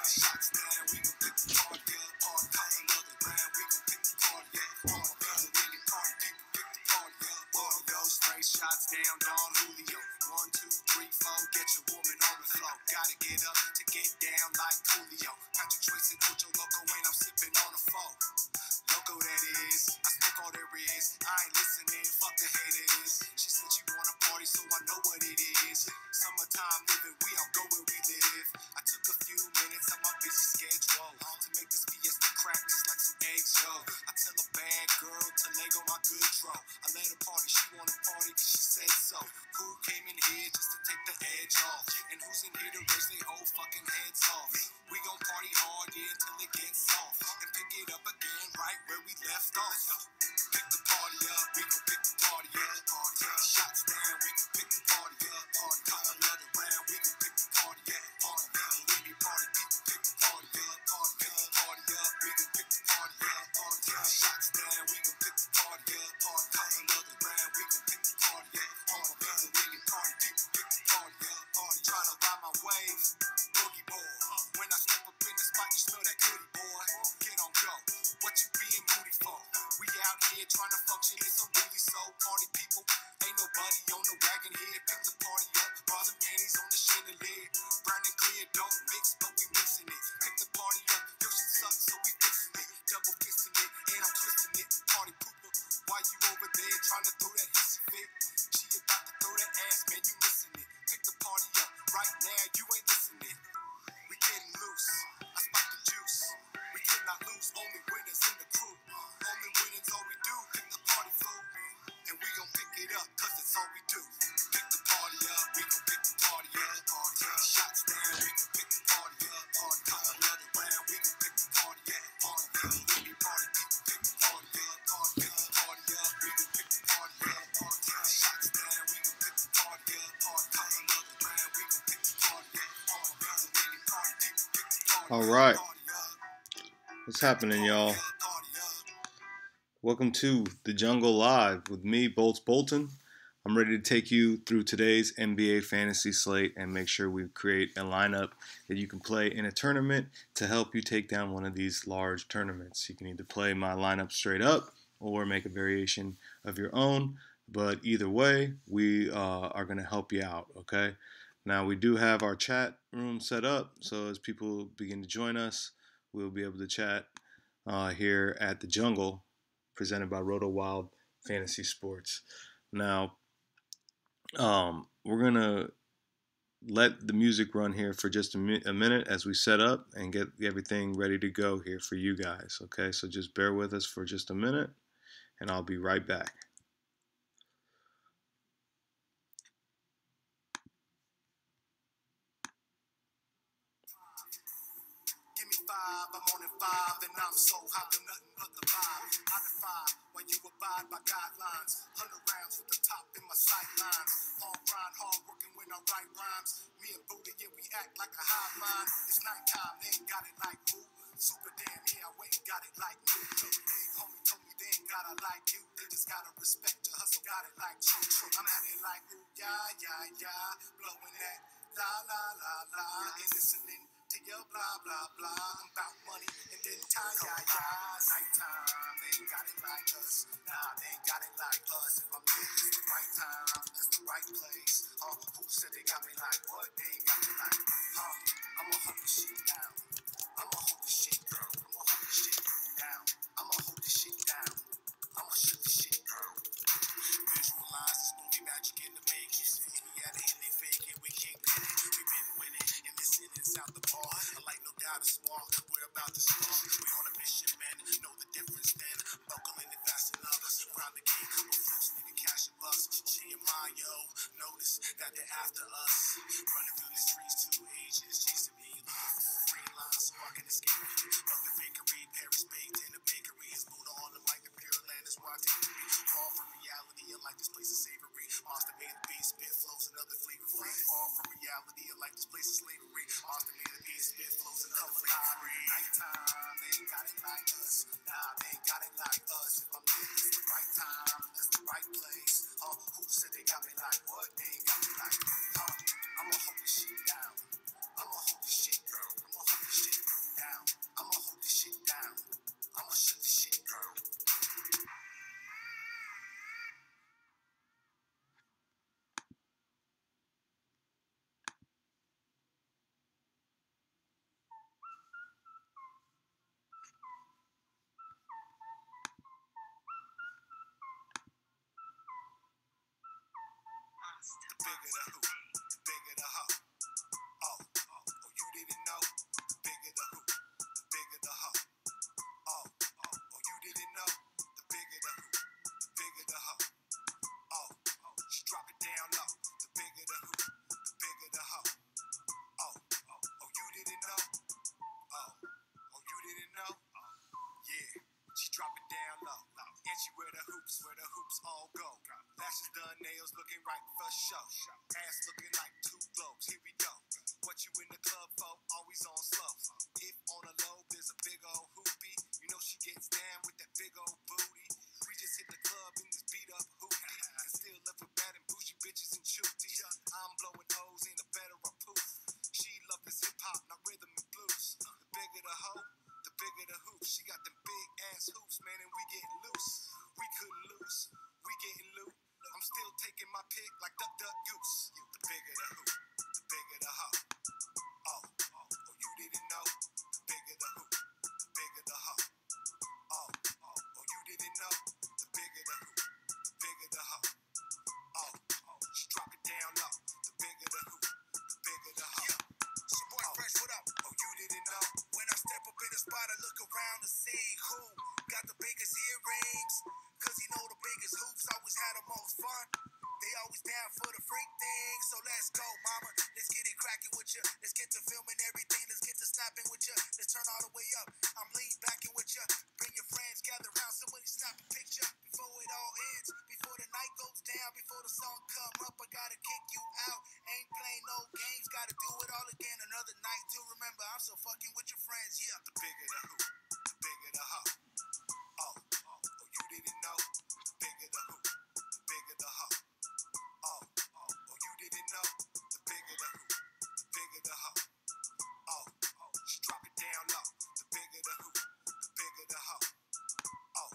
Shots down, we gon' pick the party up. Party up another round, we gon' pick the party up. Party up, really party people pick the party up. Yo, straight shots down, Don Julio. 1, 2, 3, 4, get your woman on the floor. Gotta get up to get down like Julio. Patrick Trace and Ocho Loco, and I'm sipping on a foe. Loco that is, I smoke all there is. I ain't listening, fuck the haters. She said she wanna party, so I know what it is. Summertime living, we all go where we live. I took a few minutes on my busy schedule to make this fiesta crack just like some eggs, yo. I tell a bad girl to leg on my good draw. I let her party, she wanna party cause she said so. Who came in here just to take the edge off? And who's in here to raise their whole fucking heads off? We gon' party hard, yeah, till it gets soft. And pick it up again right where we left off. Pick the party up, we gon' pick the party up. Party up, shots down, we gon' pick the party up. Party up another round, we gon' pick the party up. Party up, we need party people, pick the party up. Party up, we gon' pick the party up. Party up, shots down, we gon' pick the party up. Party up another round, we gon' pick the party up. Party up, we need party people, pick the party up. Party tryna ride my wave, boogie boy. When I step up in the spot, you smell that goodie boy. Get on go, what you being moody for? We out here trying to function, it's a really soul party people. Ain't nobody on the wagon here, pick the party up. Bras and panties on the chandelier. Brown and clear, don't mix, but we mixing it. Pick the party up, your shit sucks, so we fixing it. Double fisting it, and I'm twisting it. Party pooper, why you over there trying to throw that hissy fit? She about to throw that ass, man, you missing it. Pick the party up, right now, you ain't listening. We getting loose, I spike the juice. We cannot lose, only winners in the crew. Only winnings, all we do, pick the party fool. And we gon' pick it up, cause that's all we do. Pick the party up, we gon' pick the party up. Party up, shots down, we gon' pick the party up. Party up another round, we gon' pick the party up. Party up, we need party people, pick the party up. Party up, we gon' pick the party up. Party up, shots down, we gon' pick the party up. Party up another round, we gon' pick the party up. Party up, we need party people, pick the party up. All right, what's happening, y'all? Welcome to The Jungle Live with me, Bolts Bolton. I'm ready to take you through today's NBA fantasy slate and make sure we create a lineup that you can play in a tournament to help you take down one of these large tournaments. You can either play my lineup straight up or make a variation of your own, but either way, we are going to help you out, okay? Now, we do have our chat room set up, so as people begin to join us, we'll be able to chat here at The Jungle, presented by RotoWild Fantasy Sports. Now, we're going to let the music run here for just a minute as we set up and get everything ready to go here for you guys. Okay, so just bear with us for just a minute, and I'll be right back. I'm on at 5, and I'm so hot to nothing but the vibe. I defy while you abide by guidelines. 100 rounds with the top in my sightlines. Hard grind, hard working when I write rhymes. Me and Buddha, yeah, we act like a hive mind. It's nighttime, they ain't got it like who. Super damn, yeah, I went and got it like you. Big homie told me they ain't gotta like you. They just gotta respect your hustle, got it like true. I'm at it like ooh, yeah. Blowing that la la la la. And listening to your blah blah blah. I'm about money and then time, yeah. Nighttime, they ain't got it like us. Nah, they ain't got it like us. If I'm in, it's the right time, it's the right place. Who said they got me like what? They ain't got me like, I'ma hold this shit down. I'ma hold this shit down. I'ma hold this shit down. I'ma hold this shit down. I'ma shut this shit down. Visualize this movie magic in the making. Any at it, they fake it, we can't get it. We been winning, and this inning's out the bar. I like no doubt it's smart. We're about to start. We on a mission, man. Know the difference then. Buckling it fast enough. Round the game, couple flips, nigga, cash and bucks. She and Mayo, notice that they're after us. Running through the streets, 2 ages, chasing me. Free lines, so I can escape it. Fuck the fakery, Paris baked in the bakery. It's Buddha on the mic, the pure land is where I take me. Far from reality, I like this place is savory. Monster made the beat, spit flows, another flavor free. Far from reality, I like this place is slavery. Monster made the beat, spit flows, another flavor free. Nighttime, hoops, where the hoops all go. Lashes done, nails looking right for show. Ass looking like two globes. Here we go. What you in the club for? Always on slow. If on a low, there's a big old hoopy. You know she gets down with that big old booty. We just hit the club in this beat up hoopty. And still left with bad and bougie bitches and shooties. I'm blowing O's in a better a poof. She love this hip hop, not rhythm and blues. The bigger the hoe, the bigger the hoop. She got them big ass hoops, man, and we getting loose. We couldn't lose, we getting loot. I'm still taking my pick like duck, duck, goose. The bigger the hoop, the bigger the hoe. Oh, you didn't know? The bigger the hoop, the bigger the hoe. Oh, you didn't know? The bigger the hoop, the bigger the hoe. Oh, she drop it down low. The bigger the hoop, the bigger the hoe. So boy, fresh, what up? Oh, you didn't know? When I step up in the spot, I look around to see who got the biggest earrings. Cause you know the biggest hoops always had the most fun. They always down for the freak thing. So let's go, mama. Let's get it cracking with you. Let's get to filming everything. Let's get to snapping with you. Let's turn all the way up. I'm lean backing with you. Bring your friends, gather around. Somebody snap a picture before it all ends. Before the night goes down. Before the song come up, I gotta kick you out. Ain't playing no games. Gotta do it all again. Another night to remember. I'm so fucking with your friends. Yeah. The bigger the hoop, the bigger the hoe. Oh, you didn't know? The bigger the hoop, the bigger the hoe. Oh, you didn't know? The bigger the hoop, the bigger the hoe. Oh, she drop it down low. The bigger the hoop, the bigger the hoe. Oh,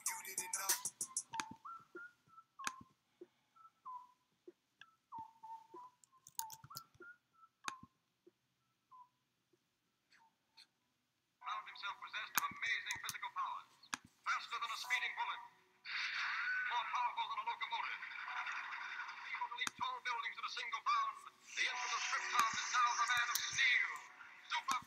you didn't know? Found himself possessed of amazing physical powers. Faster than a speeding bullet. More powerful than a locomotive. Able to leap tall buildings in a single bound. The infamous Krypton is now the man of steel. Super.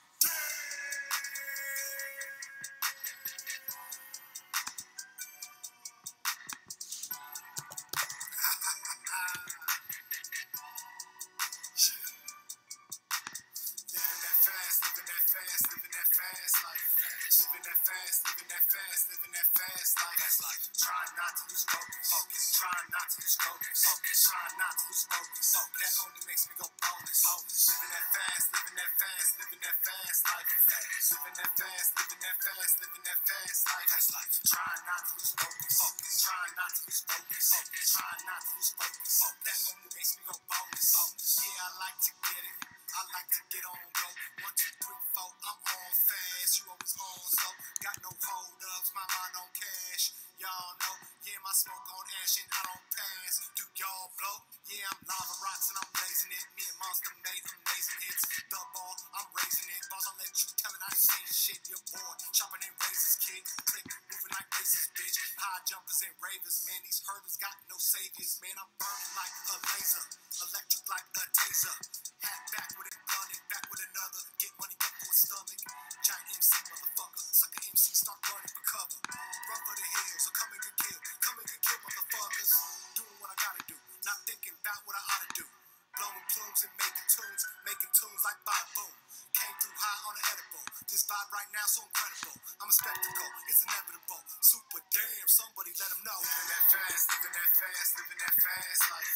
Living that fast, living that fast life. Living that fast, living that fast, living that fast life. That's like trying not to lose focus, trying not to lose focus, trying not to lose focus. That only makes me go bonus. Living that fast, living that fast, living that fast life. Living that fast, living that fast, living that fast life. That's like trying not to lose focus, trying not to lose focus, trying not to lose focus. That only makes me go bonus. Yeah, I like to get it. I like to get on go. 1, 2, 3, 4, I'm on fast. You always on so. Got no hold ups, my mind on cash. Y'all know, yeah, my smoke on ash and I don't pass. Do y'all blow? Yeah, I'm lava rocks and I'm blazing it. Me and Monster made amazing hits. The ball, I'm raising it. Boss, I'll let you tell it I ain't saying shit. You're bored, chopping in razors, kid. Click, moving like races, bitch. High jumpers and ravers, man. These hurdles got no saviors, man. I'm burning like a laser, electric like a taser. Hat back with it, running back with another. Get money up for a stomach. Giant MC, motherfucker. Sucker MC, start running for cover. Run for the hills, or come and get killed. Come and get killed, motherfuckers. Doing what I gotta do, not thinking about what I ought to do. Blowing plumes and making tunes like Bob Boom. Came through high on the edible. This vibe right now so incredible. I'm a spectacle, it's inevitable. Super damn, somebody let them know. Living that fast, living that fast, living that fast life.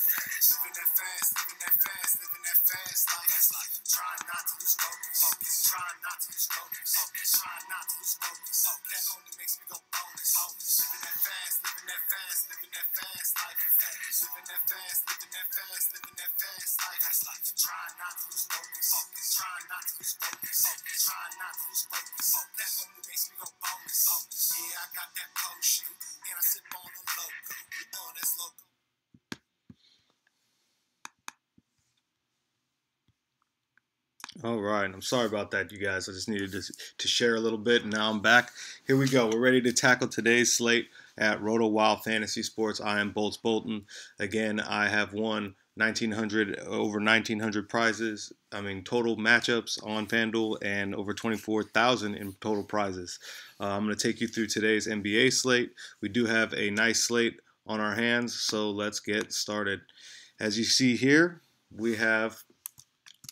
Living that fast, living that fast, living that fast life. That's like trying not to lose focus, trying not to lose focus, trying not to lose focus. That only makes me go bonus. Living that fast, living that fast, living that fast life. Living that fast, living that fast, living that fast life. That's like trying not to lose focus, trying not to lose focus, trying not to lose focus. That only makes me go bonus. Yeah, I got that potion, and I sip on a logo. That's logo. All right, I'm sorry about that, you guys. I just needed to share a little bit, and now I'm back. Here we go. We're ready to tackle today's slate at RotoWild Fantasy Sports. I am Bolts Bolton. Again, I have won over 1,900 prizes. I mean, total matchups on FanDuel, and over 24,000 in total prizes. I'm going to take you through today's NBA slate. We do have a nice slate on our hands, so let's get started. As you see here, we have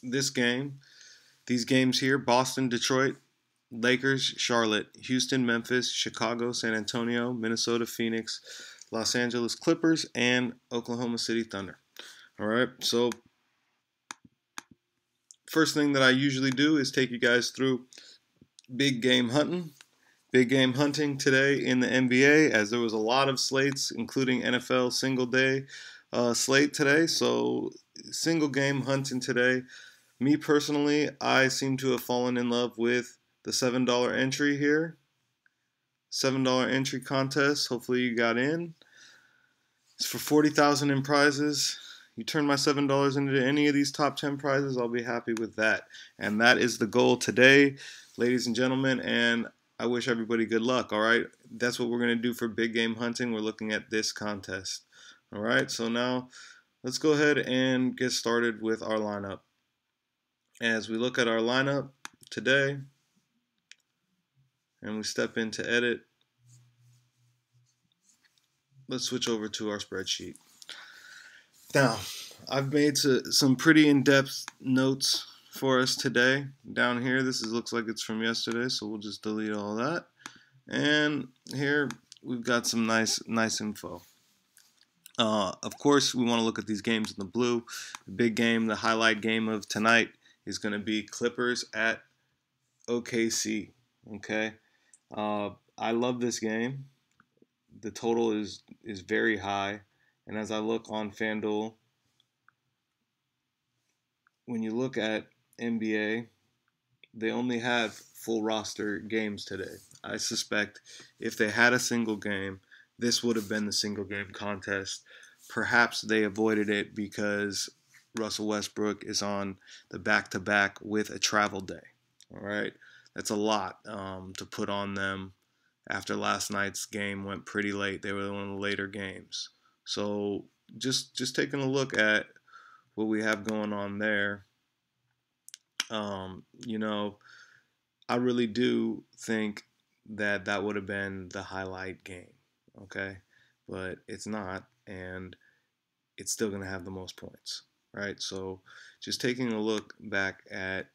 this game. These games here, Boston, Detroit, Lakers, Charlotte, Houston, Memphis, Chicago, San Antonio, Minnesota, Phoenix, Los Angeles Clippers, and Oklahoma City Thunder. All right, so first thing that I usually do is take you guys through big game hunting. Big game hunting today in the NBA, as there was a lot of slates, including NFL single day slate today. So single game hunting today. Me personally, I seem to have fallen in love with the $7 entry here. $7 entry contest. Hopefully you got in. It's for 40,000 in prizes. You turn my $7 into any of these top 10 prizes, I'll be happy with that. And that is the goal today, ladies and gentlemen. And I wish everybody good luck, all right? That's what we're going to do for big game hunting. We're looking at this contest. All right, so now let's go ahead and get started with our lineup. As we look at our lineup today, and we step into edit, let's switch over to our spreadsheet. Now, I've made some pretty in-depth notes for us today. Down here, this looks like it's from yesterday, so we'll just delete all that. And here, we've got some nice info. Of course, we want to look at these games in the blue. The big game, the highlight game of tonight is going to be Clippers at OKC. Okay, I love this game. The total is very high, and as I look on FanDuel, when you look at NBA, they only have full roster games today. I suspect if they had a single game, this would have been the single game contest. Perhaps they avoided it because Russell Westbrook is on the back-to-back with a travel day. All right, that's a lot to put on them. After last night's game went pretty late, they were one of the later games. So just taking a look at what we have going on there, you know, I really do think that would have been the highlight game, okay? But it's not, and it's still going to have the most points, right? So just taking a look back at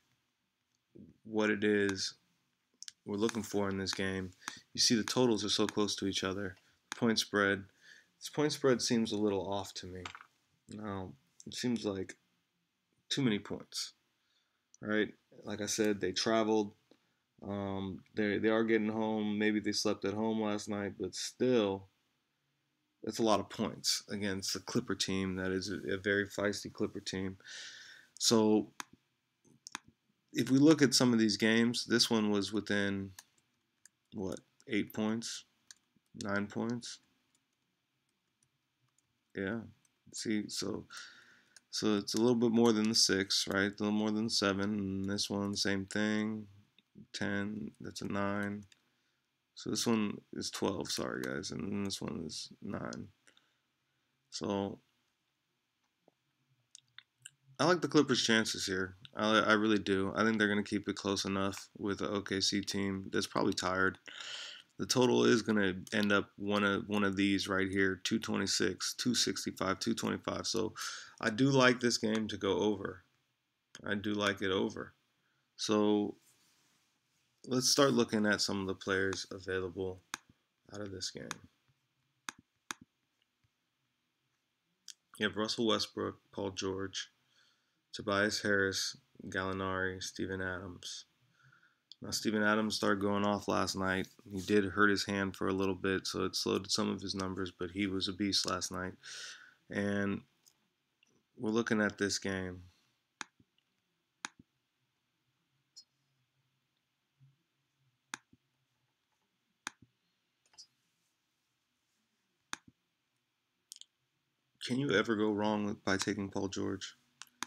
what it is we're looking for in this game, you see the totals are so close to each other. Point spread, this point spread seems a little off to me. Now, it seems like too many points, right? Like I said, they traveled. They are getting home. Maybe they slept at home last night, but still, that's a lot of points against a Clipper team that is a very feisty Clipper team. So if we look at some of these games, this one was within, what, 8 points, 9 points? Yeah. See, so it's a little bit more than the 6, right? A little more than 7. And this one, same thing. 10, that's a 9. So this one is 12, sorry guys, and this one is 9. So I like the Clippers' chances here. I really do. I think they're going to keep it close enough with the OKC team that's probably tired. The total is going to end up one of these right here, 226, 265, 225. So I do like this game to go over. I do like it over. So let's start looking at some of the players available out of this game. You have Russell Westbrook, Paul George, Tobias Harris, Gallinari, Steven Adams. Now, Steven Adams started going off last night. He did hurt his hand for a little bit, so it slowed some of his numbers, but he was a beast last night. And we're looking at this game. Can you ever go wrong by taking Paul George?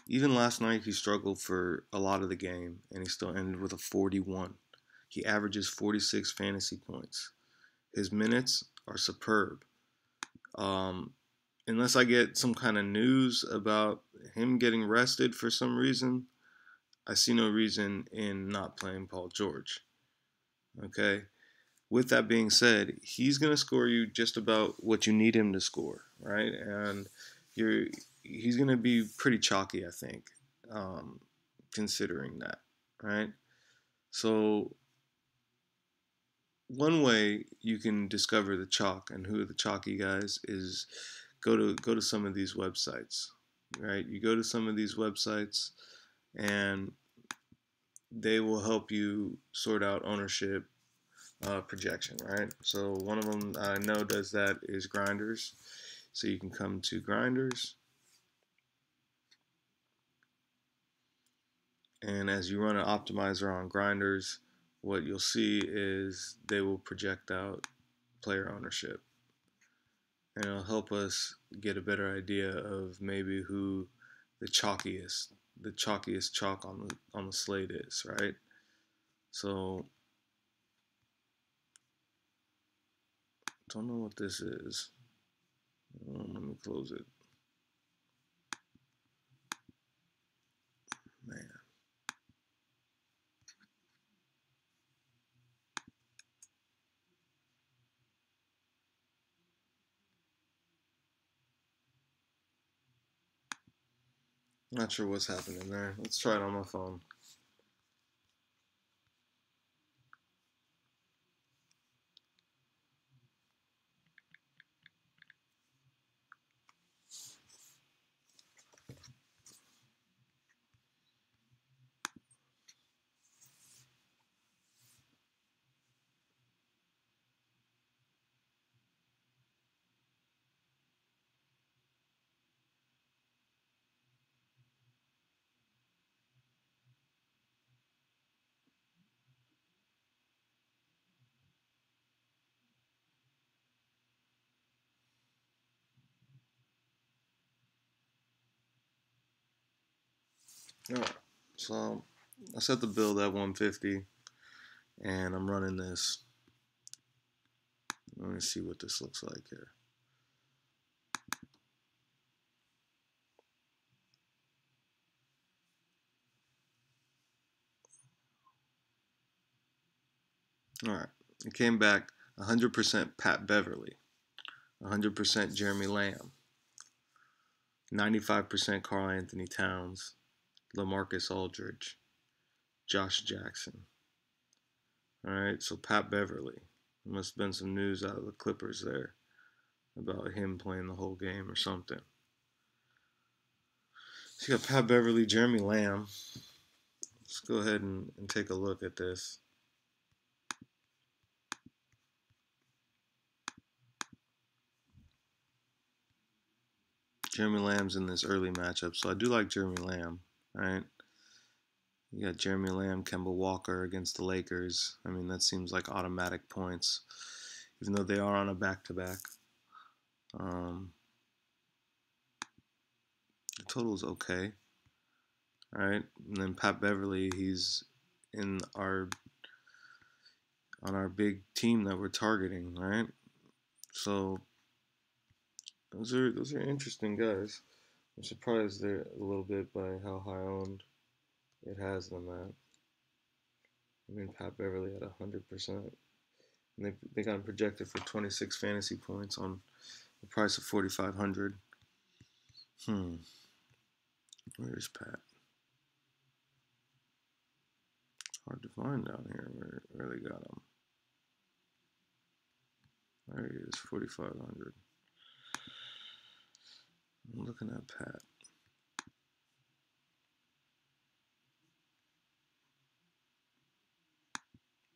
Even last night, he struggled for a lot of the game, and he still ended with a 41. He averages 46 fantasy points. His minutes are superb. Unless I get some kind of news about him getting rested for some reason, I see no reason in not playing Paul George. Okay? With that being said, he's going to score you just about what you need him to score, right? And he's going to be pretty chalky, I think, considering that, right? So one way you can discover the chalk and who are the chalky guys is go to some of these websites, right? You go to some of these websites and they will help you sort out ownership projection, right? So one of them I know does that is Grinders. So you can come to Grinders, and as you run an optimizer on Grinders, what you'll see is they will project out player ownership, and it'll help us get a better idea of maybe who the chalkiest chalk on the slate is, right? So don't know what this is. Let me close it. Man. Not sure what's happening there. Let's try it on my phone. Alright, so I set the build at 150 and I'm running this. Let me see what this looks like here. Alright, it came back 100% Pat Beverly, 100% Jeremy Lamb, 95% Karl Anthony Towns, LaMarcus Aldridge, Josh Jackson. Alright, so Pat Beverly. There must have been some news out of the Clippers there about him playing the whole game or something. So you got Pat Beverly, Jeremy Lamb. Let's go ahead and take a look at this. Jeremy Lamb's in this early matchup, so I do like Jeremy Lamb, right? You got Jeremy Lamb, Kemba Walker against the Lakers. I mean, that seems like automatic points, even though they are on a back-to-back. The total's okay, all right? And then Pat Beverly, he's in on our big team that we're targeting, right? So those are interesting guys. I'm surprised they're a little bit by how high owned it has them at. I mean, Pat Beverly at 100%. And they got him projected for 26 fantasy points on the price of 4,500. Where's Pat? Hard to find down here where they got him. There he is, 4,500. I'm looking at Pat.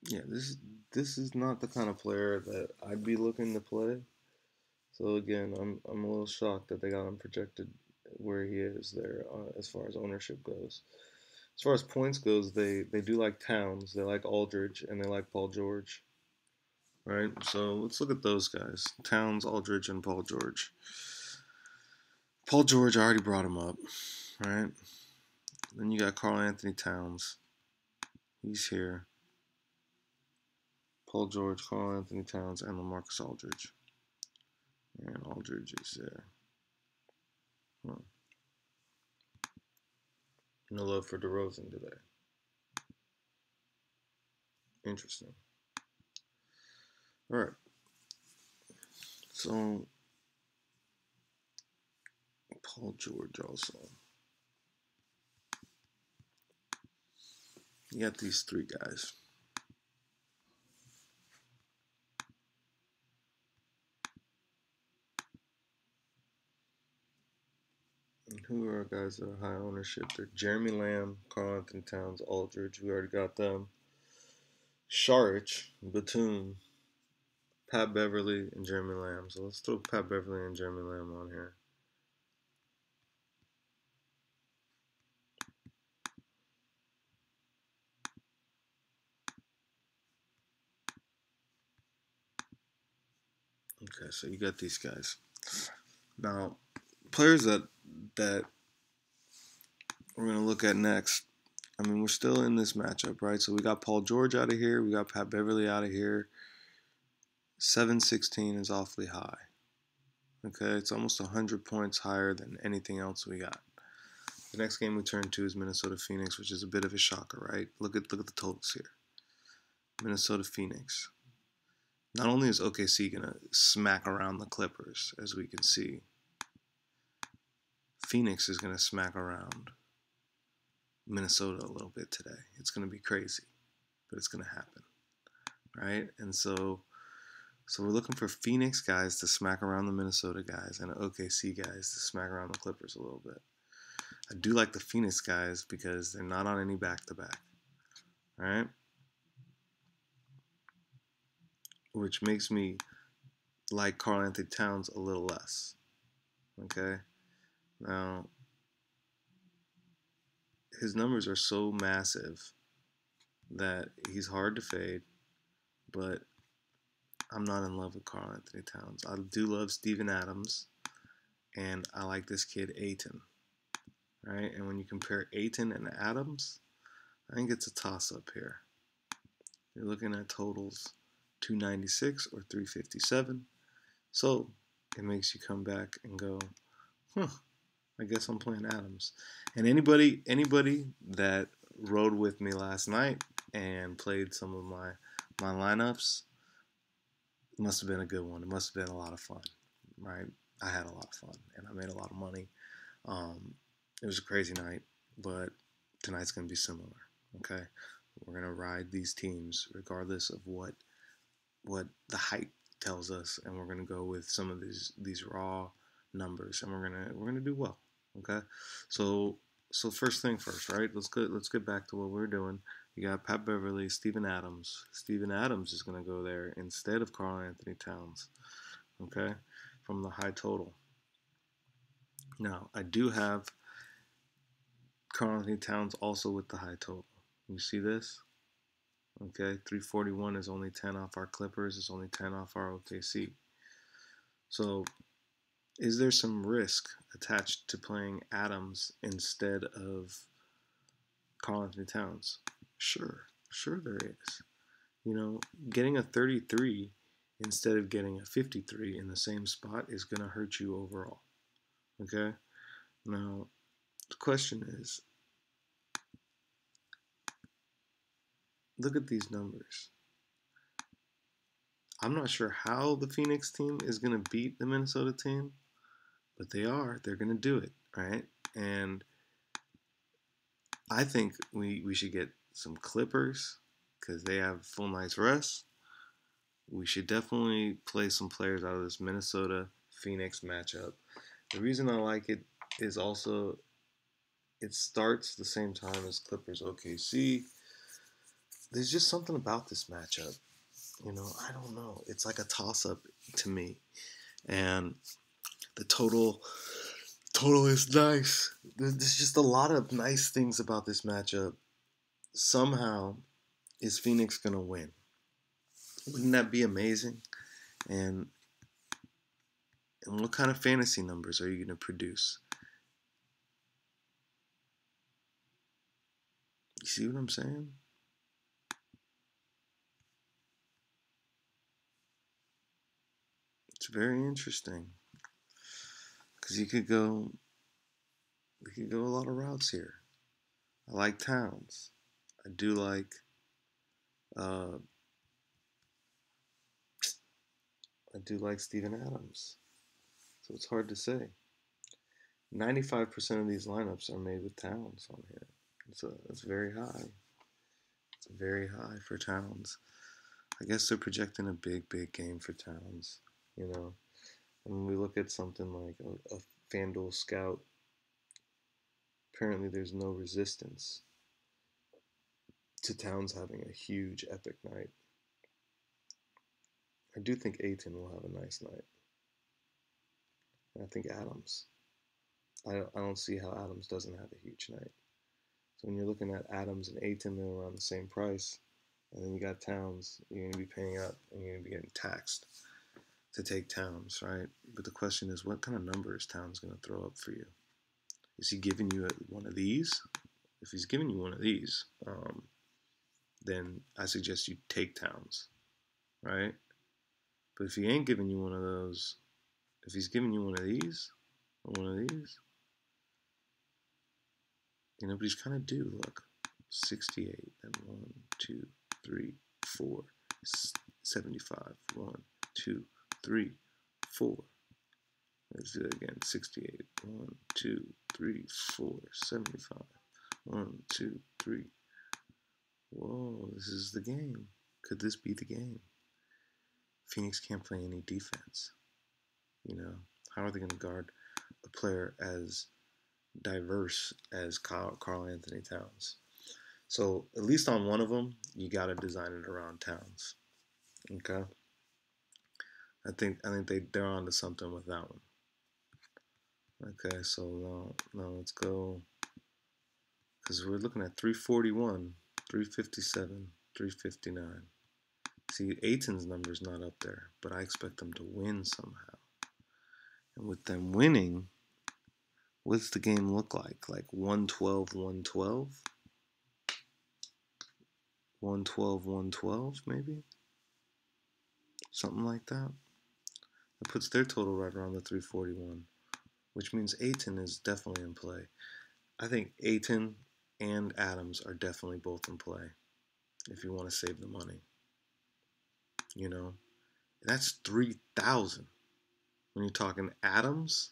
Yeah, this is not the kind of player that I'd be looking to play. So again, I'm a little shocked that they got him projected where he is there as far as ownership goes. As far as points goes, they do like Towns, they like Aldridge, and they like Paul George. Right? So let's look at those guys. Towns, Aldridge, and Paul George. Paul George, I already brought him up, right? Then you got Karl Anthony Towns. He's here. Paul George, Karl Anthony Towns, and LaMarcus Aldridge. And Aldridge is there. Huh. No love for DeRozan today. Interesting. All right. So, Paul George also. You got these three guys. Who are our guys that are high ownership? They're Jeremy Lamb, Karl Anthony Towns, Aldridge. We already got them. Sharich, Batum, Pat Beverly, and Jeremy Lamb. So let's throw Pat Beverly and Jeremy Lamb on here. Okay, so you got these guys. Now, players that we're gonna look at next. I mean, we're still in this matchup, right? So we got Paul George out of here. We got Pat Beverly out of here. 716 is awfully high. Okay, it's almost 100 points higher than anything else we got. The next game we turn to is Minnesota Phoenix, which is a bit of a shocker, right? Look at the totals here. Minnesota Phoenix. Not only is OKC gonna smack around the Clippers, as we can see, Phoenix is gonna smack around Minnesota a little bit today. It's gonna be crazy, but it's gonna happen, right? And so we're looking for Phoenix guys to smack around the Minnesota guys and OKC guys to smack around the Clippers a little bit. I do like the Phoenix guys because they're not on any back-to-back, right? Which makes me like Karl Anthony Towns a little less, okay? Now, his numbers are so massive that he's hard to fade, but I'm not in love with Karl Anthony Towns. I do love Steven Adams, and I like this kid Ayton, right? And when you compare Ayton and Adams, I think it's a toss-up here. You're looking at totals 296 or 357, so it makes you come back and go, I guess I'm playing Adams. And anybody that rode with me last night and played some of my lineups, it must have been a good one. It must have been a lot of fun, right? I had a lot of fun, and I made a lot of money. It was a crazy night, but tonight's going to be similar, okay? We're going to ride these teams regardless of what the hype tells us, and we're going to go with some of these raw numbers, and we're gonna do well, okay? So first thing first, right? Let's get back to what we're doing. You got Pat Beverly, Steven Adams. Steven Adams is going to go there instead of Karl Anthony Towns, okay, from the high total. Now, I do have Karl Anthony Towns also with the high total. You see this? Okay, 341 is only 10 off our Clippers. It's only 10 off our OKC. So, is there some risk attached to playing Adams instead of Karl Anthony Towns? Sure there is. You know, getting a 33 instead of getting a 53 in the same spot is going to hurt you overall. Okay? Now, the question is, look at these numbers. I'm not sure how the Phoenix team is going to beat the Minnesota team, but they are. They're going to do it, right? And I think we should get some Clippers because they have full night's rest. We should definitely play some players out of this Minnesota-Phoenix matchup. The reason I like it is also it starts the same time as Clippers OKC. There's just something about this matchup. You know, I don't know. It's like a toss-up to me. And the total is nice. There's just a lot of nice things about this matchup. Somehow, is Phoenix going to win? Wouldn't that be amazing? And what kind of fantasy numbers are you going to produce? You see what I'm saying? It's very interesting because we could go a lot of routes here. I like Towns. I do like Steven Adams. So it's hard to say. 95% of these lineups are made with Towns on here. It's very high. It's very high for Towns. I guess they're projecting a big game for Towns. You know, and when we look at something like a FanDuel Scout apparently there's no resistance to Towns having a huge epic night. I do think Ayton will have a nice night. And I think Adams. I don't see how Adams doesn't have a huge night. So when you're looking at Adams and Ayton, they're around the same price. And then you got Towns, you're going to be paying up and you're going to be getting taxed to take Towns, right? But the question is, what kind of number is Towns going to throw up for you? Is he giving you one of these? If he's giving you one of these, then I suggest you take Towns, right? But if he ain't giving you one of those, if he's giving you one of these, or one of these, but he's kind of due. Look, 68, and 1, 2, 3, 4, 75, 1, 2, 3, 4. Let's do it again. 68, 1, 2, 3, 4, 75, 1, 2, 3. Whoa, this is the game. Could this be the game? Phoenix can't play any defense. How are they going to guard a player as diverse as Karl Anthony Towns? So at least on one of them, you got to design it around Towns. Okay. I think they're onto something with that one. Okay, so now let's go, because we're looking at 341, 357, 359. See, Ayton's number's not up there, but I expect them to win somehow. And with them winning, what's the game look like? Like 112, 112? 112, 112, maybe? Something like that. That puts their total right around the 341, which means Ayton is definitely in play. I think Ayton and Adams are definitely both in play if you want to save the money. That's 3,000. When you're talking Adams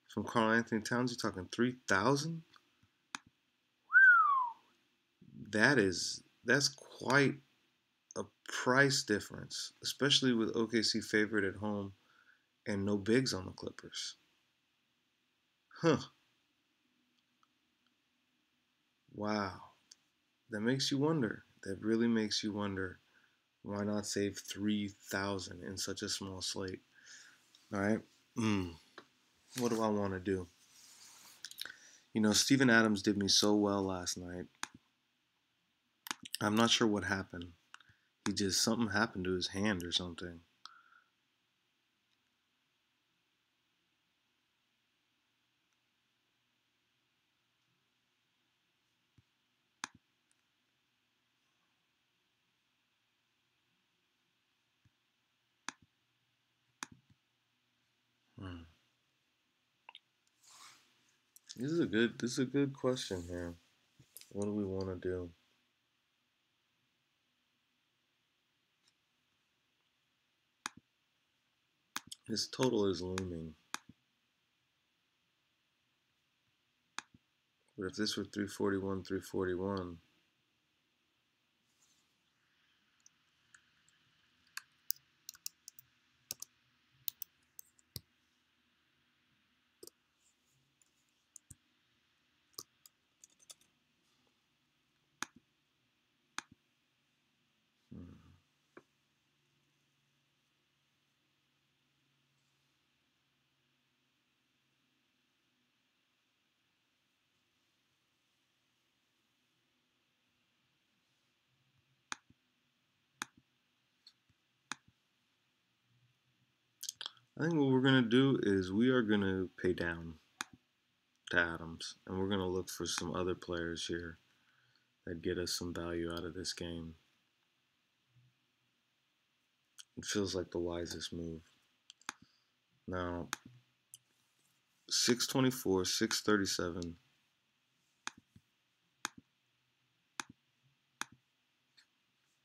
from Karl Anthony Towns, you're talking 3,000. That's quite a price difference, especially with OKC favored at home and no bigs on the Clippers. Huh. Wow. That makes you wonder. That really makes you wonder. Why not save 3,000 in such a small slate? All right. What do I want to do? Steven Adams did me so well last night. I'm not sure what happened. Something happened to his hand or something. This is a good question here. What do we want to do? His total is looming. But if this were 341, 341, I think what we're going to do is we are going to pay down to Adams, and we're going to look for some other players here that get us some value out of this game. It feels like the wisest move. Now, 624, 637.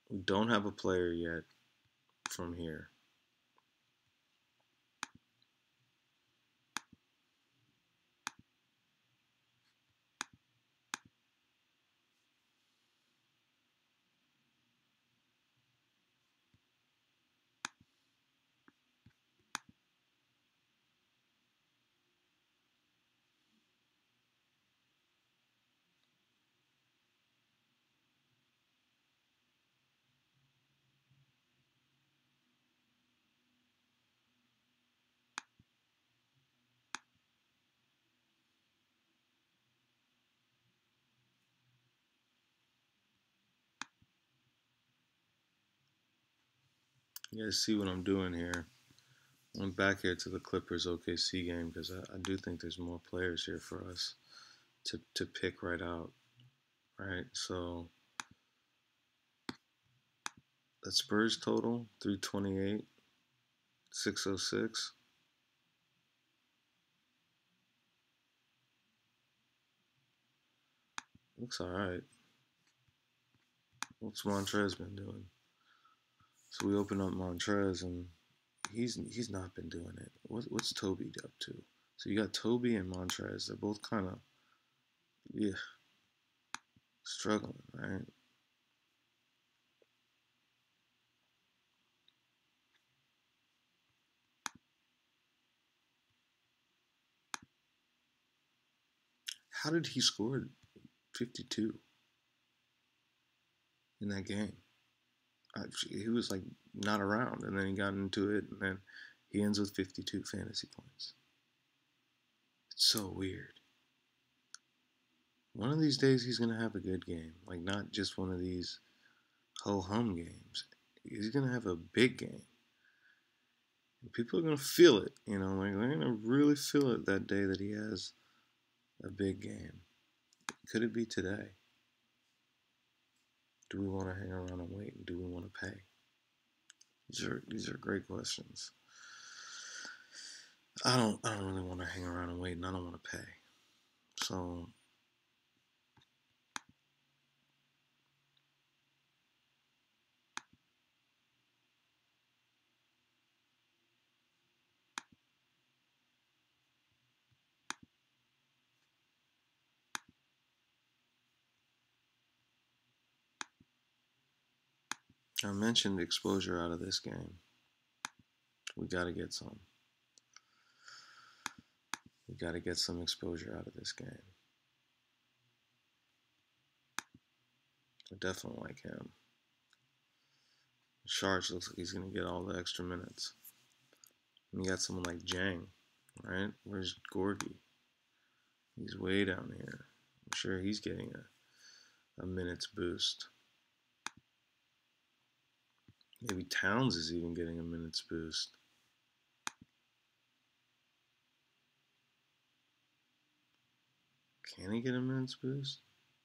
We don't have a player yet from here. You guys see what I'm doing here. I'm back here to the Clippers OKC game because I do think there's more players here for us to pick right out. Right, so the Spurs total 328, 606. Looks all right. What's Montrez been doing? So we open up Montrez and he's not been doing it. What's Toby up to? So you got Toby and Montrez. They're both kind of struggling, right? How did he score 52 in that game? He was like not around, and then he got into it, and then he ends with 52 fantasy points. It's so weird. One of these days he's gonna have a good game, like not just one of these ho hum games. He's gonna have a big game. And people are gonna feel it, like they're gonna really feel it that day that he has a big game. Could it be today? Do we want to hang around and wait? Do we want to pay? These are great questions. I don't really want to hang around and wait, and I don't want to pay. So I mentioned exposure out of this game. We got to get some. We got to get some exposure out of this game. I definitely like him. Sharks looks like he's going to get all the extra minutes. And you got someone like Jang, right? Where's Gorgie? He's way down here. I'm sure he's getting a minutes boost. Maybe Towns is even getting a minutes boost. Can he get a minutes boost?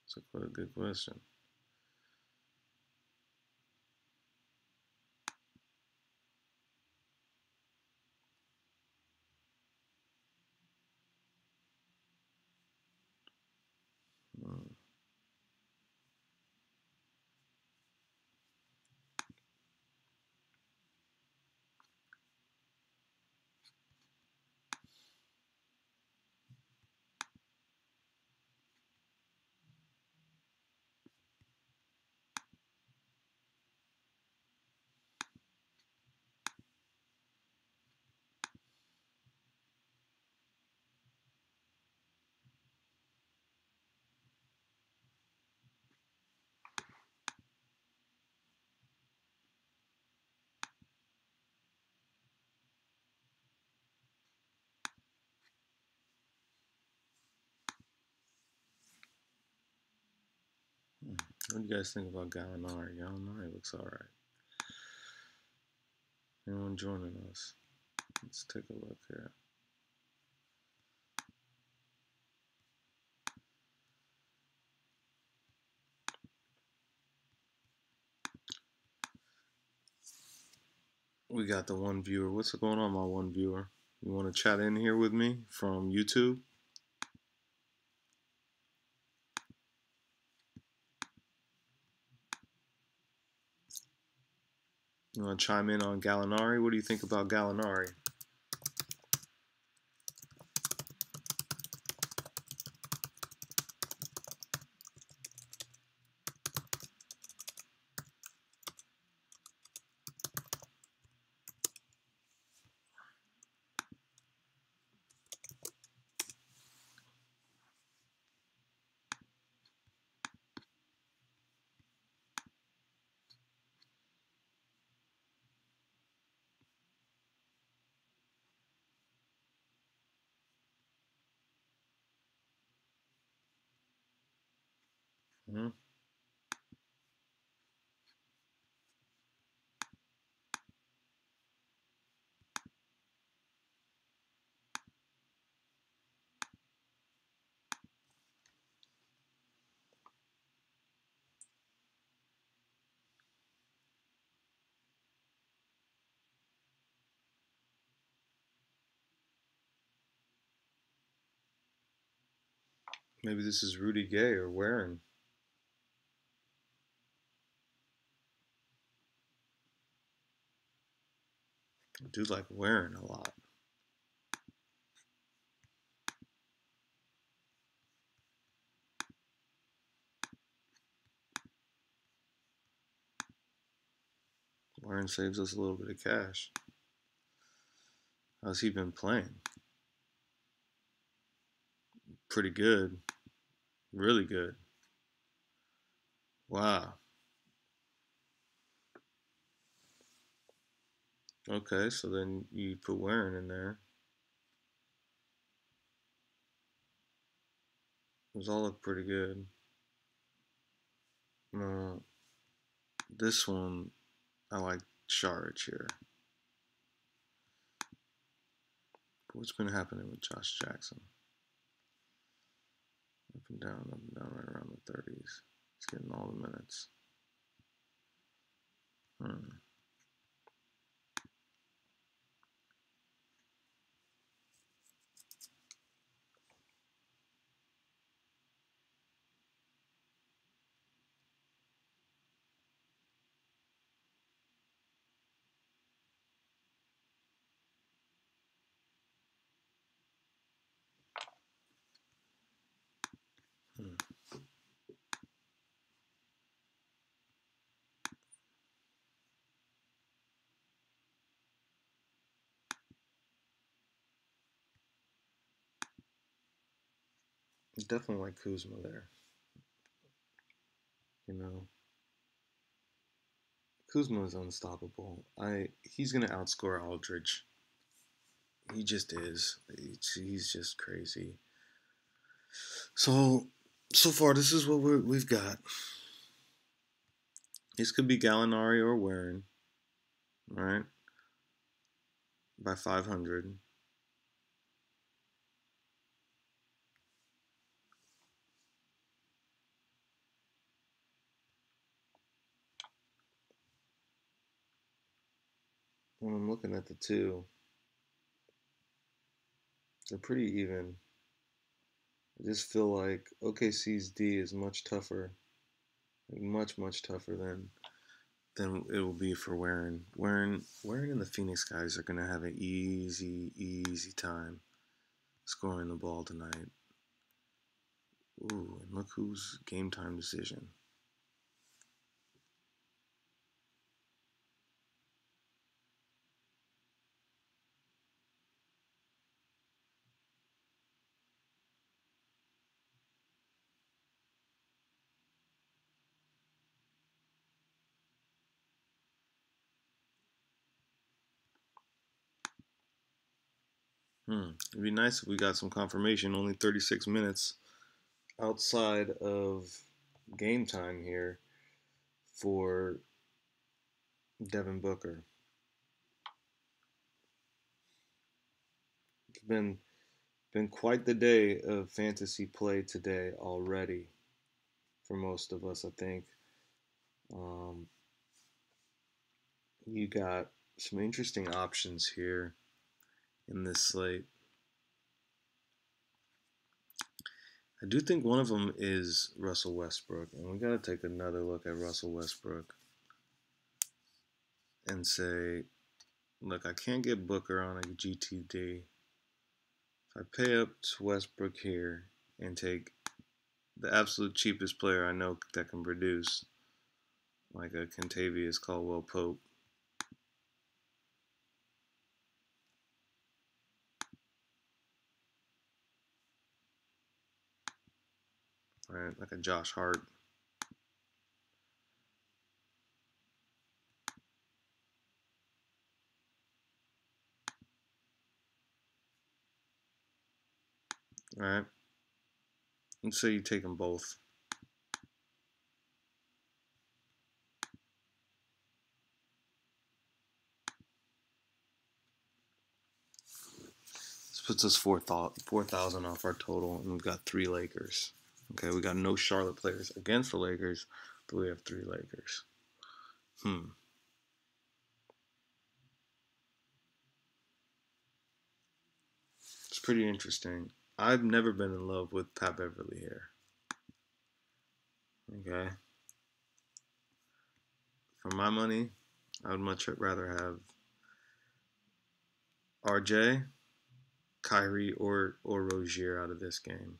It's a good question. What do you guys think about Gallinari? Gallinari looks all right. Anyone joining us? Let's take a look here. We got the one viewer. What's going on, my one viewer? You want to chat in here with me from YouTube? You want to chime in on Gallinari? What do you think about Gallinari? Hmm? Maybe this is Rudy Gay or Warren. I do like Warren a lot. Warren saves us a little bit of cash. How's he been playing? Pretty good. Really good. Wow. Okay, so then you put Warren in there. Those all look pretty good. This one, I like Sharich here. But what's been happening with Josh Jackson? Up and down, right around the 30s. He's getting all the minutes. Definitely like Kuzma there. You know, Kuzma is unstoppable. He's gonna outscore Aldridge. He just is. He's just crazy. So far, this is what we've got. This could be Gallinari or Warren, right? By 500. When I'm looking at the two, they're pretty even. I just feel like OKC's D is much tougher, like much tougher than it will be for Warren. Warren and the Phoenix guys are gonna have an easy time scoring the ball tonight. Ooh, and look who's game time decision. It'd be nice if we got some confirmation. Only 36 minutes outside of game time here for Devin Booker. It's been quite the day of fantasy play today already for most of us, I think. You got some interesting options here in this slate. I do think one of them is Russell Westbrook, and we got to take another look at Russell Westbrook and say, look, I can't get Booker on a GTD. If I pay up to Westbrook here and take the absolute cheapest player I know that can produce, like a Kentavious Caldwell Pope, right? Like a Josh Hart. Right? Let's say you take them both. This puts us 4,000 off our total, and we've got 3 Lakers. Okay, we got no Charlotte players against the Lakers, but we have 3 Lakers. It's pretty interesting. I've never been in love with Pat Beverly here. Okay. For my money, I would much rather have RJ, Kyrie, or Rozier out of this game.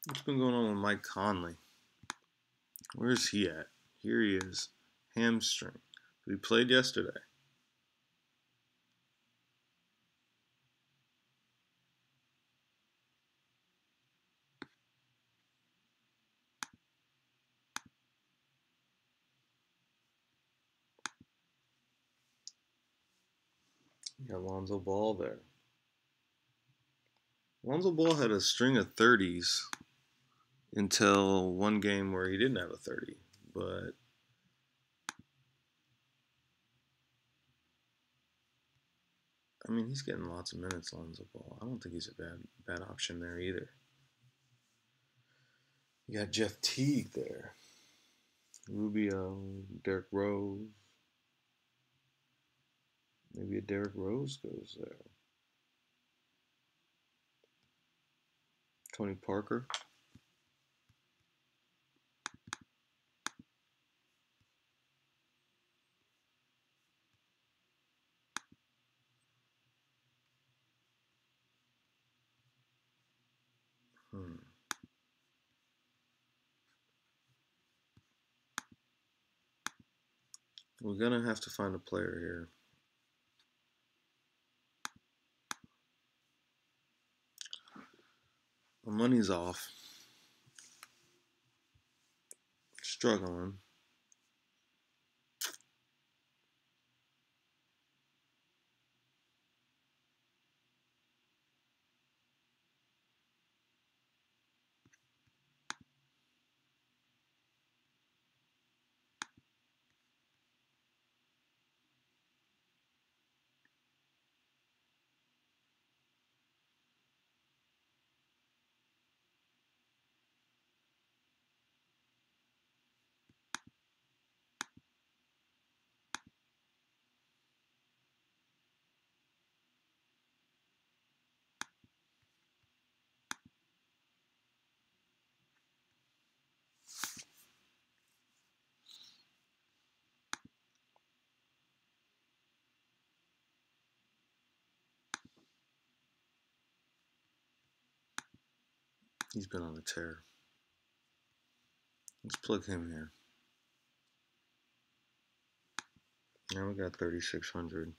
What's been going on with Mike Conley? Where's he at? Here he is. Hamstring. We played yesterday. You got Lonzo Ball there. Lonzo Ball had a string of 30s until one game where he didn't have a 30. But I mean, he's getting lots of minutes, Lonzo Ball. I don't think he's a bad option there either. You got Jeff Teague there. Rubio, Derrick Rose. Maybe a Derrick Rose goes there. Tony Parker. We're going to have to find a player here. The money's off. Struggling. He's been on a tear. Let's plug him here. Now we got 3,600.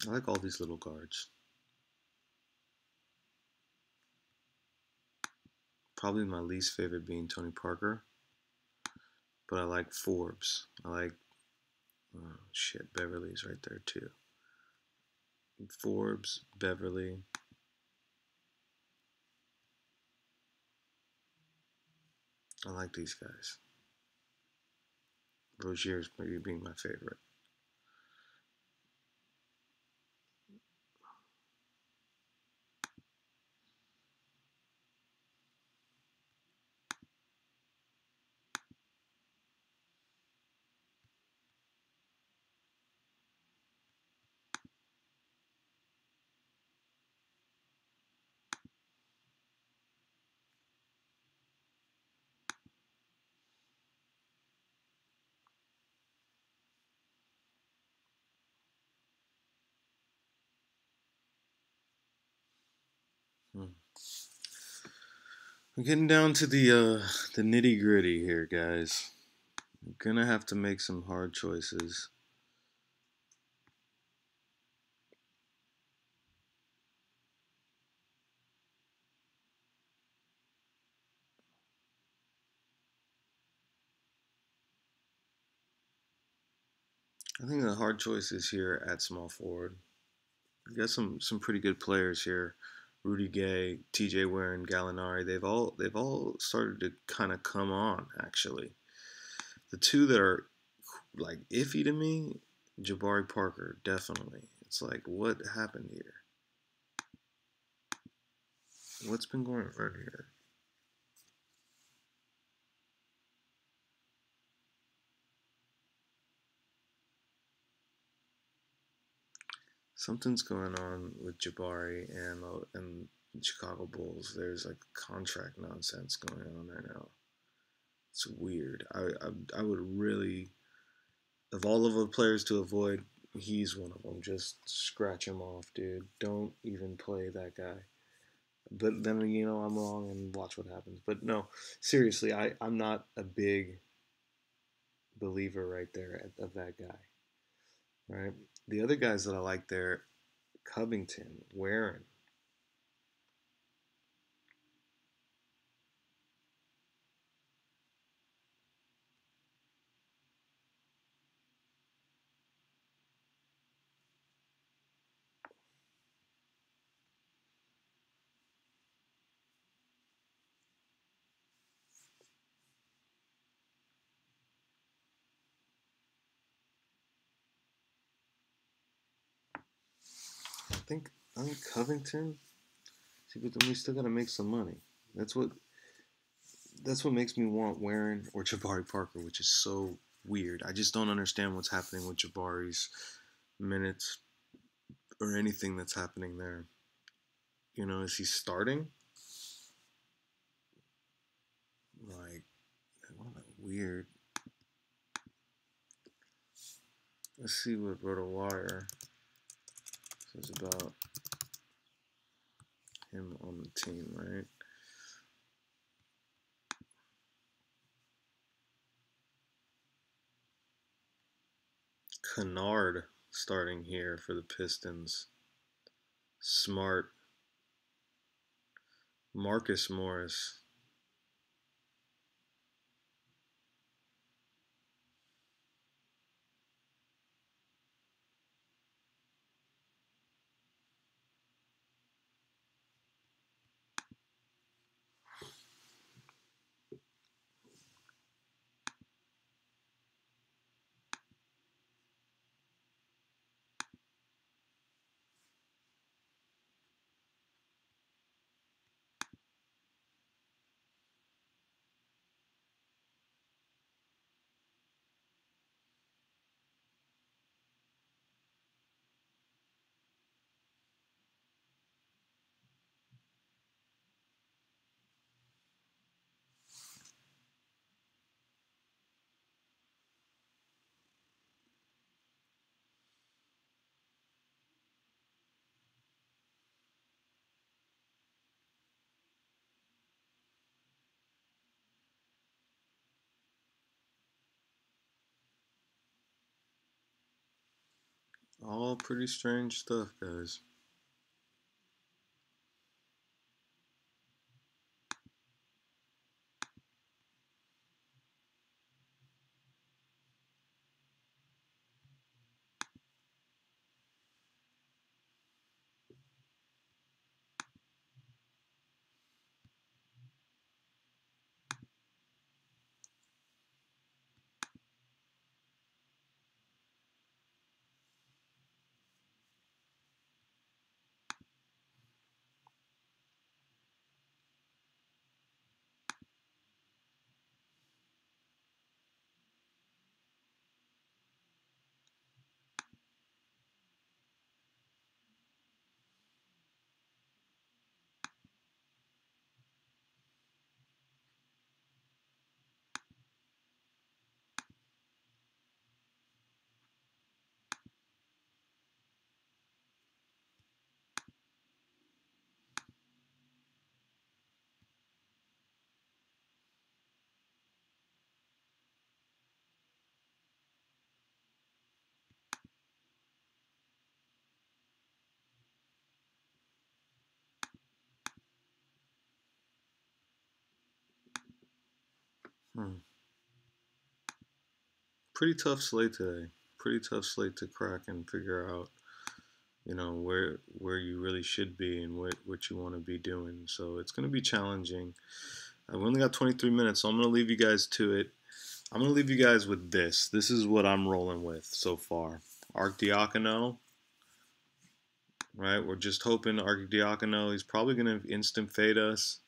I like all these little guards. Probably my least favorite being Tony Parker. But I like Forbes. I like, oh shit, Beverly's right there too. Forbes, Beverly. I like these guys. Rozier's maybe being my favorite. We're getting down to the nitty gritty here, guys. I'm gonna have to make some hard choices. I think the hard choice is here at small forward. We got some pretty good players here. Rudy Gay, T.J. Warren, Gallinari. They've all started to kind of come on. Actually, the two that are like iffy to me, Jabari Parker, definitely. It's like, what happened here? What's been going on here? Something's going on with Jabari and Chicago Bulls. There's like contract nonsense going on right now. It's weird. I would really, of all of the players to avoid, he's one of them. Just scratch him off, dude. Don't even play that guy. But then I'm wrong and watch what happens. But no, seriously, I'm not a big believer right there of that guy. Right. The other guys that I like there, Covington, Warren. I think Covington. See, but then we still gotta make some money. That's what that's what makes me want Warren or Jabari Parker, which is so weird. I just don't understand what's happening with Jabari's minutes or anything that's happening there. Is he starting? Like, weird. Let's see what RotoWild says about him on the team, right? Kennard starting here for the Pistons. Smart. Marcus Morris. All pretty strange stuff, guys. Pretty tough slate today. Pretty tough slate to crack and figure out, where you really should be and what you want to be doing. So it's going to be challenging. I've only got 23 minutes, so I'm going to leave you guys to it. I'm going to leave you guys with this. This is what I'm rolling with so far. Arcidiacono, right? We're just hoping Arcidiacono, he's probably going to instant fade us,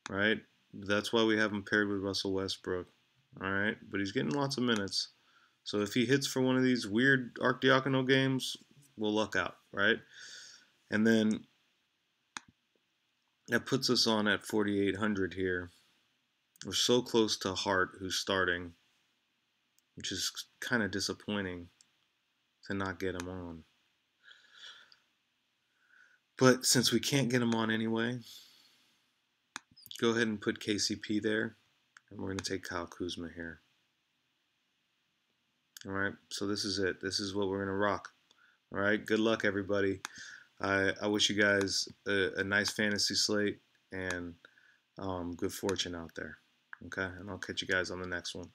right? That's why we have him paired with Russell Westbrook, all right? But he's getting lots of minutes. So if he hits for one of these weird Arcidiacono games, we'll luck out, right? And then that puts us on at 4,800 here. We're so close to Hart, who's starting, which is kind of disappointing to not get him on. But since we can't get him on anyway, go ahead and put KCP there, and we're going to take Kyle Kuzma here. All right, so this is it. This is what we're going to rock. All right, good luck, everybody. I wish you guys a nice fantasy slate and good fortune out there. Okay, and I'll catch you guys on the next one.